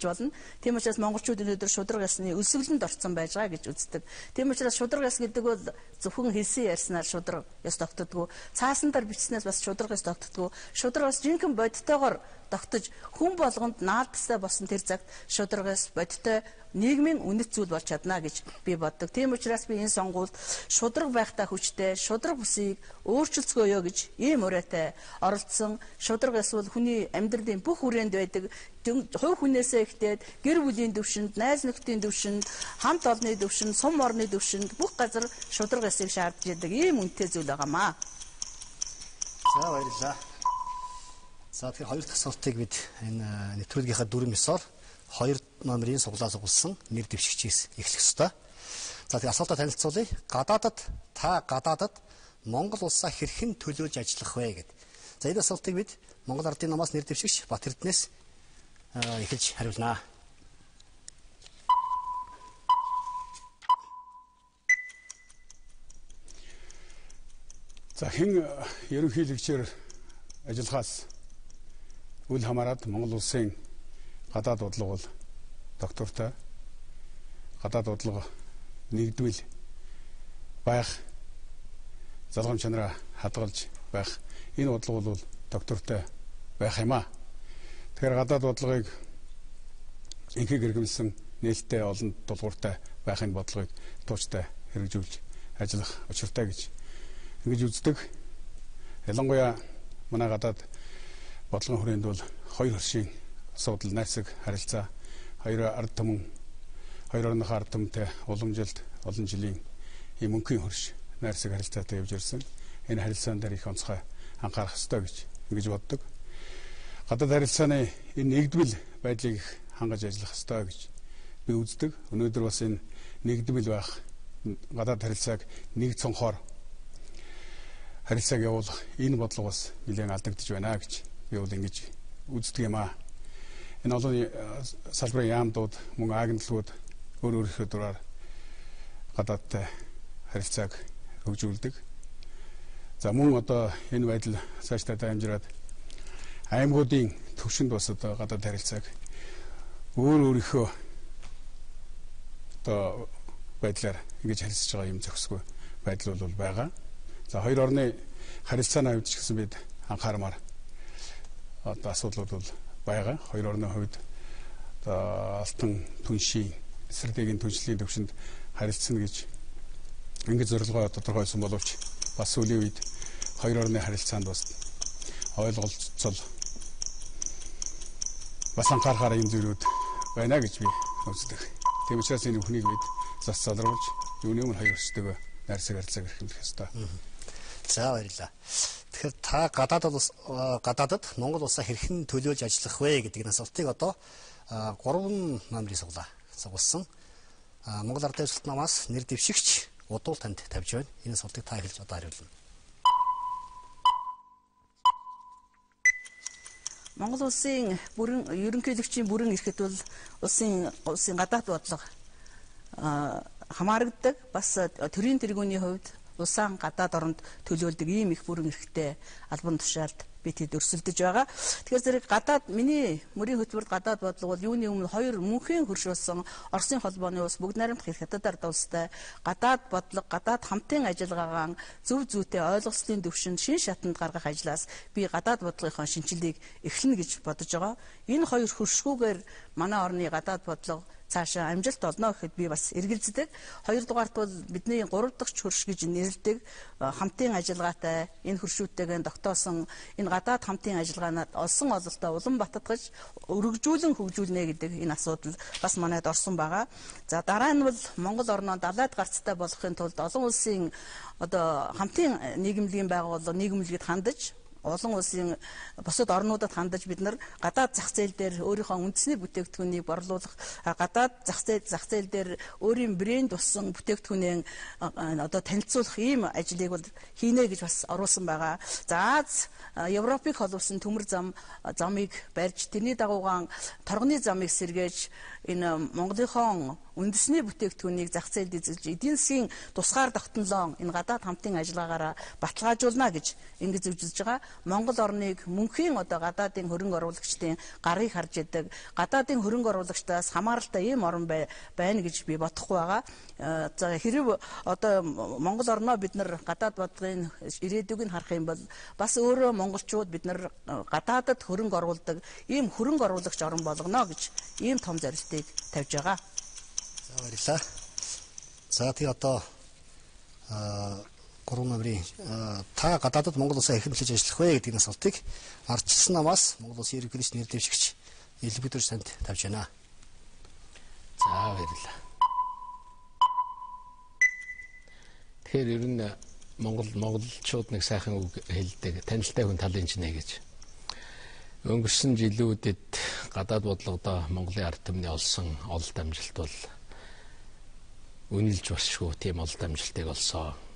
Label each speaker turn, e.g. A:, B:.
A: болно. Тийм учраас монголчууд өнөөдөр шудраг ясны өсвөлөнд орсон байж байгаа гэж үздэг. Тийм учраас шудраг яс гэдэг бол зөвхөн хэлсэн ярьснаар шудраг яс тогтдоггүй. Цаасандар бичснээс бас шудраг яс тогтдоггүй. Шудраг бас жинхэнэ бодтойгоор тогтож хүн болгонд наалтастай болсон тэр цагт шудраг яс бодтой нийгмийн үнэт зүйл болж чадна гэж би боддог. Тийм учраас би энэ сонгуульд шудраг байхтай хүчтэй, шудраг бүсийг өөрчилцгөөё гэж ийм ураатай оролцсон. Шудраг эсвэл хүний амьдралын бүх хүрээнд байдаг хувь хүнээсээ ихтэй гэр бүлийн төвшөнд, найз нөхдийн төвшөнд, хамт олонны төвшөнд, сум орны төвшөнд бүх газар шудраг ясыг шаардж байдаг ийм үнэтэй зүйл байгаамаа.
B: За баярлалаа. За тэгэхээр хоёр дахь асуултыг бид энэ нэвтрүүлгийнхаа дүрм ёсоор 2 номерын суглаа сугалсан нэр дэвшигчээс эхлэх ёстой. За тэгээд асуултаа танилцуулъя. Гадаадад Монгол улсаа хэрхэн төлөөлж ажиллах вэ гэдэг. За энэ асуултыг бид Монгол Ардын намаас нэр дэвшигч Бат Эрдэнэс эхэлж хариулнаа.
C: За хэн ерөнхийлөгчөөр ажиллахаас үл хамааран Монгол улсын гадаад бодлого бол доктортой гадаад бодлого нэгдвэл байх залгамж чанараа хадгалж байх энэ бодлого бол доктортой байх юм аа. Тэгэхээр гадаад бодлогыг инхийг хэрэгэлсэн нээлттэй олон дулууртай байхын бодлогыг тууштай хэрэгжүүлж ажиллах учиртай гэж ингэж үздэг. Ялангуяа манай гадаад бодлогын хүрээнд бол хоёр хөршийн асуудал, найрсаг харилцаа, хоёр орныхоо ард түмэнтэй уламжилт олон жилийн ийм мөнхийн хөрш найрсаг харилцаатай явж ирсэн. Энэ харилцаан дээр их онцгой анхаарах ёстой гэж ингэж боддог. Гадаад харилцааны энэ нэгдвэл байдлыг хангаж ажиллах ёстой гэж би үздэг. Өнөөдөр бас энэ нэгдвэл байх гадаад харилцааг нэг цонхоор харилцааг явуулах энэ бодлого бас нэлээд алдагдж байна гэж би бол ингэж үздэг юм аа. Энэ олон салбарын яамдууд, мөн агентлагууд өөр өөрийнхөө дураар гадаадтай харилцааг хөгжүүлдэг. За мөн одоо энэ байдал цаашдаа дамжираад аймагуудын төвшөнд бас одоо гадаад харилцааг өөр өөрийнхөө одоо байдлаар ингэж харилцаж байгаа юм зохисгүй байдал бол байгаа. За хоёр орны харилцааны хувьд ч гэсэн бид анхаармаар одоо асуудлууд бол байгаа. Хоёр орны хувьд одоо алтан түншийн эсрэггийн түншлэлийн төвшөнд харилцана гэж ингэж зорилгоо тодорхойлсон боловч бас сүүлийн үед хоёр орны харилцаанд бас ойлголцол бас анхаарахаар юм зүйлүүд байна гэж би үздэг. Тийм учраас энэ бүхнийг бид зас залруулж юуны өмнө хоёр өстэйгөө найрсаг харилцааг эрхэмлэх ёстой.
B: За баярлалаа. Тэгэхээр та гадаадад Монгол улсаа хэрхэн төлөөлж ажиллах вэ гэдэг асуултыг одоо 3 номерын сугалсан. Монгол Ардын улсад намаас нэр дэвшигч удуул танд тавьж байна. Энэ асуултыг та эхэлж одоо хариулна.
A: Монгол улсын ерөнхийлөгчийн бүрэн эрхэт бол улсын гадаад бодлого хамаардаг. Бас төрийн тэргүүний хувьд улаан гадаад оронд төлөөлдөг ийм их бүрэн эрхтэй албан тушаалд би тэд өрсөлдөж байгаа. Тэгэхээр зэрэг гадаад миний мөрийн хөтөлбөрт гадаад бодлого бол юуны өмнө хоёр мөнхийн хөрш болсон Оросын холбооны улс бүгд найрамдах эрх хятад ард улстай гадаад бодлого, гадаад хамтын ажиллагаагаан зөв зүйтэй ойлголцлын төвшөнд шин шатанд гаргах ажлаас би гадаад бодлогынхоо шинжилгээг эхлэнэ гэж бодож байгаа. Энэ хоёр хөршгүүгээр манай орны гадаад бодлого цаашаа амжилт олно гэхэд би бас эргэлздэг. Хоёрдугаарт бол бидний 3 дахь хөрш гэж нэрлэдэг хамтын ажиллагаатай энэ хөршүүдтэйгээ тогтоосон энэ гадаад хамтын ажиллагаанаад олсон ололтоо улам баттгаж өргөжүүлэн хөгжүүлнэ гэдэг энэ асуудал бас манайд орсон байгаа. За дараа нь бол Монгол орноо далайд гарцтай болгохын тулд олон улсын одоо хамтын нийгэмлэгийн байгууллага нийгэмлэгэд хандаж олон улсын бусад орнуудад хандаж бид нар гадаад зах зээл дээр өөрийнхөө үндэсний бүтээгдэхүүнийг борлуулах, гадаад зах зээл дээр өөрийн брэнд болсон бүтээгдэхүүнээ одоо танилцуулах ийм ажлыг бол хийнэ гэж бас оруулсан байгаа. За Аз Европыг холбосон төмөр замыг барьж тэрний дагуугаан торгоны замыг сэргээж энэ Монголынхон үндэсний бүтээгдэхүүнийг зах зээлд эзэлж эдийн засгийн тусгаар тогтнолоо энэ гадаад хамтын ажиллагаараа баталгаажуулна гэж ингэж үзэж байгаа. Монгол орныг мөнхийн одоо гадаадын хөрөнгө оруулагчдын гарыг харж идэг, гадаадын хөрөнгө оруулагчдаас хамааралтай ийм орн байна гэж би бодохгүй байгаа. За хэрэг одоо Монгол орноо бид нар гадаад бодлогын ирээдүг нь харах юм бол бас өөрөө монголчууд бид нар гадаадад хөрөнгө оруулдаг ийм хөрөнгө оруулагч орн болгоно гэж ийм том зорилтыг тавьж байгаа.
B: За баярлалаа. За тий одоо 3 номерын та гадаадд Монгол улсаа хэрхэн хүлээж ажиллах вэ гэдэг асуултыг ардчилсан намаас Монгол улсын ерөнхийлөгч нэр дэвшигч Элбэдүр санд тавьж байна.
D: За баярлалаа. Тэгэхээр ер нь монголчууд нэг сайхан үг хэлдэг. Танилтай хүн талын чинэ гэж. Өнгөрсөн жилүүдэд гадаад бодлогодоо Монголын ард түмний олсон ололт амжилт бол үнэлж басшгүй тийм ололт амжилтыг олсон.